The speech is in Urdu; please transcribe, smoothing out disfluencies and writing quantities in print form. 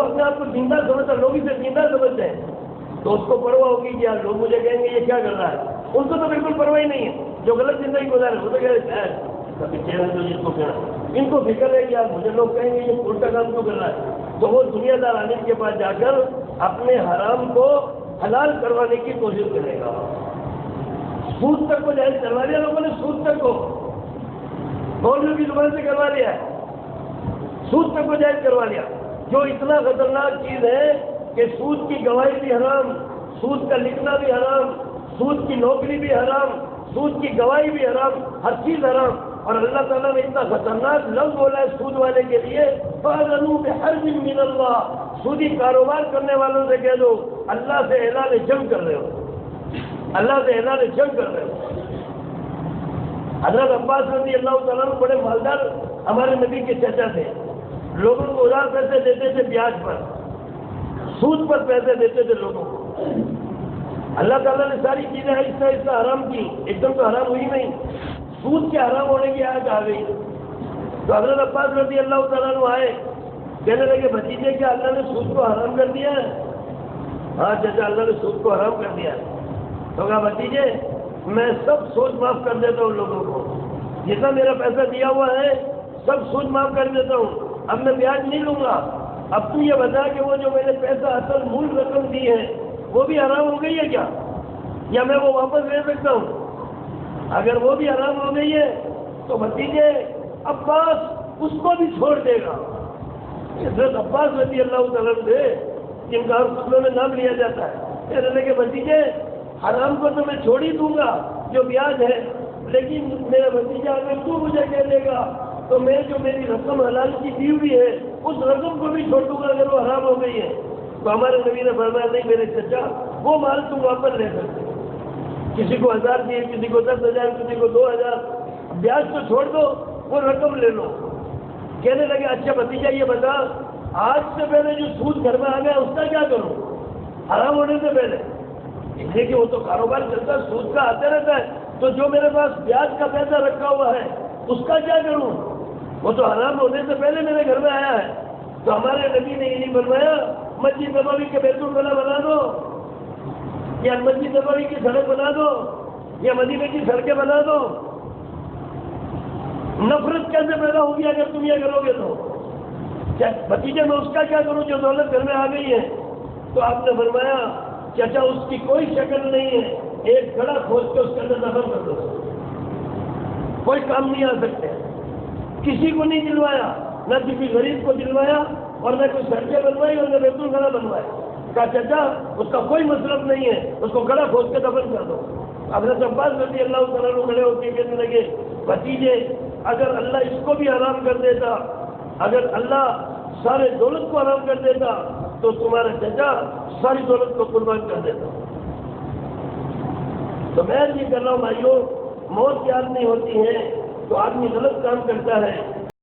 اپنے آپ کو زندہ سمجھتا ہے، لوگ اسے زندہ سمجھتے ہیں، تو اس کو پرواہ ہوگی کہ یار لوگ مجھے کہیں گے یہ کیا کر رہا ہے. ان کو تو بالکل پرواہ ہی نہیں ہے. جو غلط زندگی گزارے وہ تو کہہ رہے کبھی چہرے تو جس کو کہنا، ان کو فکر ہے کہ یار مجھے لوگ کہیں گے یہ الٹا کام کیوں کر رہا ہے. تو وہ دنیا دار عالم کے پاس جا کر اپنے حرام کو حلال کروانے کی کوشش کرے گا. سود تک کو جائز کروا لیا لوگوں نے، سود تک کو مولوی کی زبان سے کروا لیا ہے، سود تک کو جائز کروا لیا، جو اتنا خطرناک چیز ہے کہ سود کی گواہی بھی حرام، سود کا لکھنا بھی حرام، سود کی نوکری بھی حرام، سود کی گواہی بھی حرام، ہر چیز حرام. اور اللہ تعالیٰ نے اتنا خطرناک لفظ بولا ہے سود والے کے لیے، فَأَذَنُوا بِحَرْبٍ مِّنَ اللَّهِ، سودی کاروبار کرنے والوں سے کہہ دو اللہ سے اعلان جنگ کر رہے ہو، اللہ سے اعلان جنگ کر رہے ہو. حضرت عباس رضی اللہ تعالیٰ عنہ بڑے مالدار ہمارے نبی کے چچا تھے، لوگوں کو ادھار پیسے دیتے تھے، بیاج پر، سود پر پیسے دیتے تھے لوگوں کو. اللہ تعالیٰ نے ساری چیزیں آہستہ آہستہ حرام کی، ایک دم تو حرام ہوئی نہیں، سود کے حرام ہونے کی آیت آ گئی. تو حضرت عباس رضی اللہ تعالیٰ عنہ آئے، کہنے لگے بھتیجے کیا اللہ نے سود کو حرام کر دیا ہے؟ ہاں چچا اللہ نے سود کو حرام کر دیا ہے. تو کہا بھتیجے میں سب سود معاف کر دیتا ہوں لوگوں کو، جتنا میرا پیسہ دیا ہوا ہے سب سود معاف کر دیتا ہوں، اب میں بیاج نہیں لوں گا. اب تو یہ بتا کہ وہ جو میں نے پیسہ اصل مول رقم دی ہے وہ بھی حرام ہو گئی ہے کیا، یا میں وہ واپس لے سکتا ہوں؟ اگر وہ بھی حرام ہو گئی ہے تو بھتیجے عباس اس کو بھی چھوڑ دے گا. حضرت عباس رضی اللہ تعالیٰ سے جن کا فصلوں میں نام لیا جاتا ہے، کہنے لگے بھتیجے حرام کو تو میں چھوڑ ہی دوں گا جو بیاج ہے، لیکن میرا بھتیجا اگر تو مجھے کہہ دے گا تو میں جو میری رقم حلال کی دی ہوئی ہے اس رقم کو بھی چھوڑ دوں گا اگر وہ حرام ہو گئی ہے. تو ہمارے نبی نے فرمایا نہیں میرے چچا وہ مال تم واپس لے سکتے، کسی کو 1000 دیے، کسی کو 10,000، کسی کو 2,000، بیاج تو چھوڑ دو، وہ رقم لے لو. کہنے لگے اچھا بھتیجا یہ بتا آج سے پہلے جو سود گھر میں آ گیا اس کا کیا کروں، حرام ہونے سے پہلے؟ اس لیے کہ وہ تو کاروبار چلتا ہے، سود کا آتے رہتا ہے، تو جو میرے پاس بیاج کا پیسہ رکھا ہوا ہے اس کا کیا کروں، وہ تو حرام ہونے سے پہلے میرے گھر میں آیا ہے. تو ہمارے نبی نے یہی فرمایا مسجد نبوی کے بیت الخلا بنا دو، یا مسجد نبوی کی سڑک بنا دو، یا مدینے کی سڑکیں بنا دو. نفرت کیسے پیدا ہوگی اگر تم یہ کرو گے تو؟ بھتیجے میں اس کا کیا کروں جو دولت گھر میں آ گئی ہے؟ تو آپ نے فرمایا چچا اس کی کوئی شکل نہیں ہے، ایک گڑھا کھود کے اس کے اندر دفن کر دو، کوئی کام نہیں آ سکتے. کسی کو نہیں دلوایا، نہ کسی غریب کو دلوایا، اور نہ کوئی سڑکیں بنوائی اور نہ بیت الخلا بنوایا. کہا چچا اس کا کوئی مطلب نہیں ہے، اس کو گڑھا کھود کے دفن کر دو. حضرت عباس رضی اللہ تعالیٰ عنہ کھڑے ہو کے کہنے لگے بھتیجے اگر اللہ اس کو بھی حرام کر دیتا، اگر اللہ سارے دولت کو حرام کر دیتا تو تمہارا چچا ساری دولت کو قربان کر دیتا. تو میں یہ کر رہا ہوں بھائیوں، موت یاد نہیں ہوتی ہے تو آدمی غلط کام کرتا ہے.